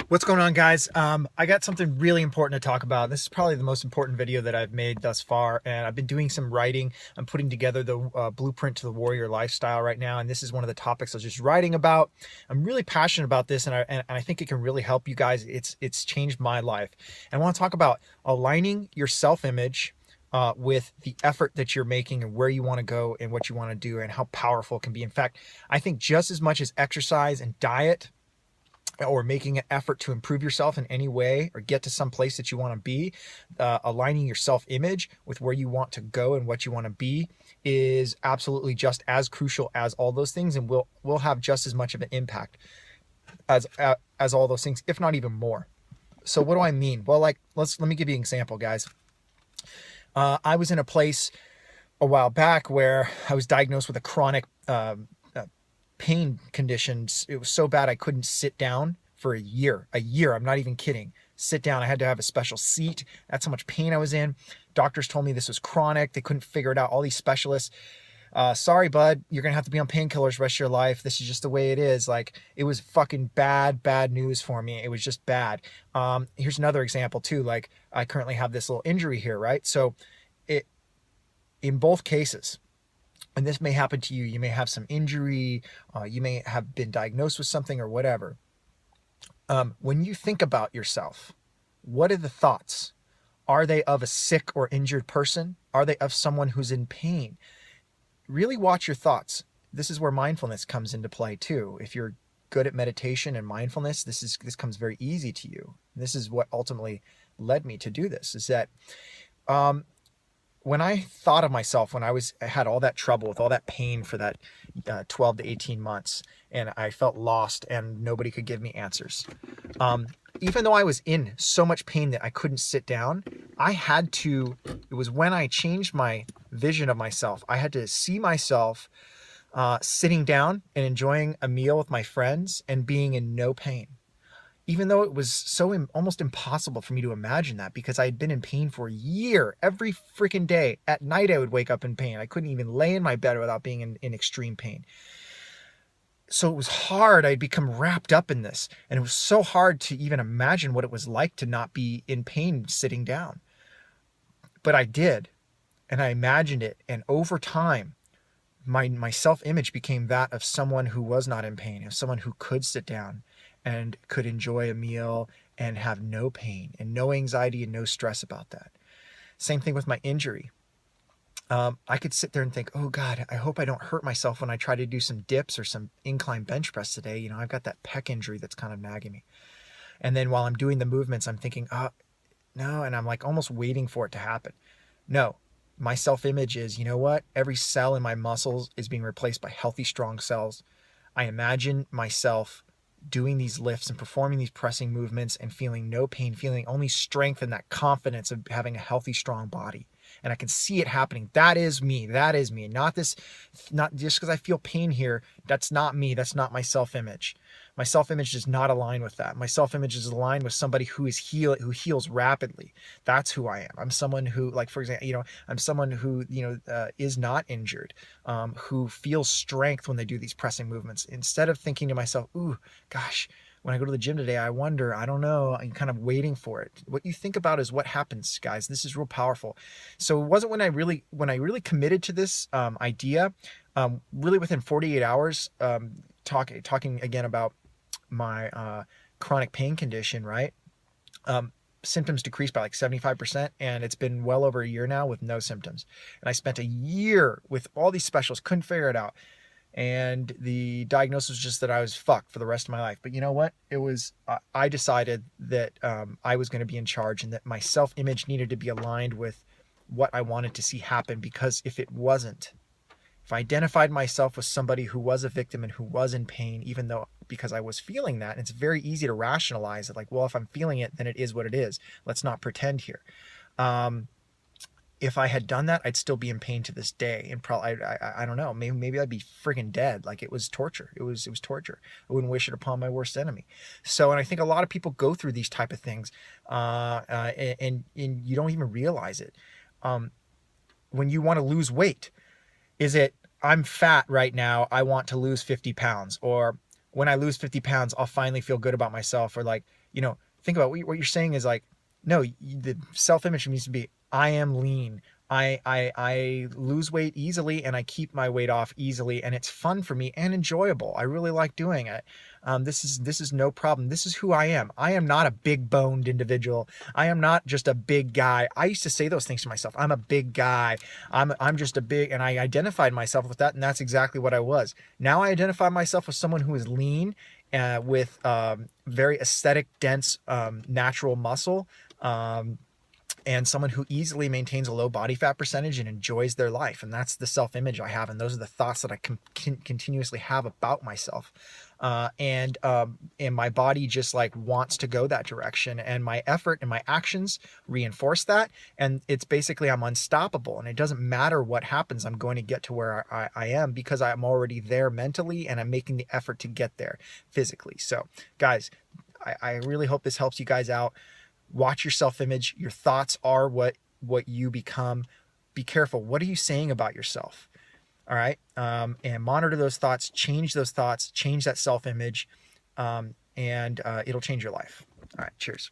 What's going on, guys? I got something really important to talk about. This is probably the most important video that I've made thus far, and I've been doing some writing. I'm putting together the blueprint to the warrior lifestyle right now, and this is one of the topics I was just writing about. I'm really passionate about this, and I think it can really help you guys. It's changed my life. And I want to talk about aligning your self-image with the effort that you're making and where you want to go and what you want to do and how powerful it can be. In fact, I think just as much as exercise and diet or making an effort to improve yourself in any way or get to some place that you want to be, aligning your self-image with where you want to go and what you want to be is absolutely just as crucial as all those things, and will have just as much of an impact as all those things, if not even more. So what do I mean? Well, like let me give you an example, guys. I was in a place a while back where I was diagnosed with a chronic pain conditions. It was so bad I couldn't sit down for a year. I'm not even kidding. Sit down. I had to have a special seat. That's how much pain I was in. Doctors told me this was chronic. They couldn't figure it out. All these specialists, sorry, bud, you're going to have to be on painkillers the rest of your life. This is just the way it is. Like, it was fucking bad news for me. It was just bad. Here's another example too. Like, I currently have this little injury here, right? So in both cases, and this may happen to you, you may have some injury, you may have been diagnosed with something or whatever. When you think about yourself, what are the thoughts? Are they of a sick or injured person? Are they of someone who's in pain? Really watch your thoughts. This is where mindfulness comes into play too. If you're good at meditation and mindfulness, this comes very easy to you. This is what ultimately led me to do this, is that when I thought of myself, when I had all that trouble with all that pain for that 12 to 18 months, and I felt lost and nobody could give me answers. Even though I was in so much pain that I couldn't sit down, it was when I changed my vision of myself. I had to see myself sitting down and enjoying a meal with my friends and being in no pain. Even though it was so almost impossible for me to imagine that, because I had been in pain for a year. Every freaking day at night I would wake up in pain. I couldn't even lay in my bed without being in extreme pain. So it was hard. I'd become wrapped up in this, and it was so hard to even imagine what it was like to not be in pain sitting down. But I did, and I imagined it, and over time my self-image became that of someone who was not in pain, of someone who could sit down and could enjoy a meal and have no pain and no anxiety and no stress about that. Same thing with my injury. I could sit there and think, oh God, I hope I don't hurt myself when I try to do some dips or some incline bench press today. You know, I've got that pec injury that's kind of nagging me. And then while I'm doing the movements, I'm thinking, no, and I'm like almost waiting for it to happen. No, my self-image is, you know what? Every cell in my muscles is being replaced by healthy, strong cells. I imagine myself doing these lifts and performing these pressing movements and feeling no pain, feeling only strength and that confidence of having a healthy, strong body. And I can see it happening. That is me. That is me. Not just because I feel pain here. That's not me. That's not my self-image. My self-image does not align with that. My self-image is aligned with somebody who heals rapidly. That's who I am. I'm someone who, like, for example, I'm someone who, is not injured, who feels strength when they do these pressing movements. Instead of thinking to myself, ooh, gosh, when I go to the gym today, I wonder, I don't know, I'm kind of waiting for it. What you think about is what happens, guys. This is real powerful. So it wasn't when I really committed to this idea, really within 48 hours, talking again about my chronic pain condition, right? Symptoms decreased by like 75%, and it's been well over a year now with no symptoms. And I spent a year with all these specialists, couldn't figure it out. And the diagnosis was just that I was fucked for the rest of my life. But you know what? I decided that I was going to be in charge, and that my self-image needed to be aligned with what I wanted to see happen. Because if it wasn't, if I identified myself with somebody who was a victim and who was in pain, because I was feeling that, and it's very easy to rationalize it. Like, well, if I'm feeling it, then it is what it is. Let's not pretend here. If I had done that, I'd still be in pain to this day, and probably I don't know, maybe I'd be friggin' dead. Like, it was torture. It was torture. I wouldn't wish it upon my worst enemy. So, and I think a lot of people go through these type of things, and you don't even realize it. When you want to lose weight, is it, I'm fat right now, I want to lose 50 pounds, or when I lose 50 pounds, I'll finally feel good about myself. Or like, think about what you're saying is like, no, the self-image needs to be, I am lean. I lose weight easily and I keep my weight off easily, and it's fun for me and enjoyable. I really like doing it. This is no problem. This is who I am. I am not a big boned individual. I am not just a big guy. I used to say those things to myself. I'm a big guy. I'm just a big, and I identified myself with that, and that's exactly what I was. Now I identify myself with someone who is lean, with very aesthetic, dense, natural muscle. And someone who easily maintains a low body fat percentage and enjoys their life. And that's the self-image I have. And those are the thoughts that I continuously have about myself. And my body just like wants to go that direction. And my effort and my actions reinforce that. And it's basically, I'm unstoppable. And it doesn't matter what happens. I'm going to get to where I am because I'm already there mentally, and I'm making the effort to get there physically. So guys, I really hope this helps you guys out. Watch your self-image. Your thoughts are what you become. Be careful. What are you saying about yourself? All right. And monitor those thoughts, change that self-image, and it'll change your life. All right. Cheers.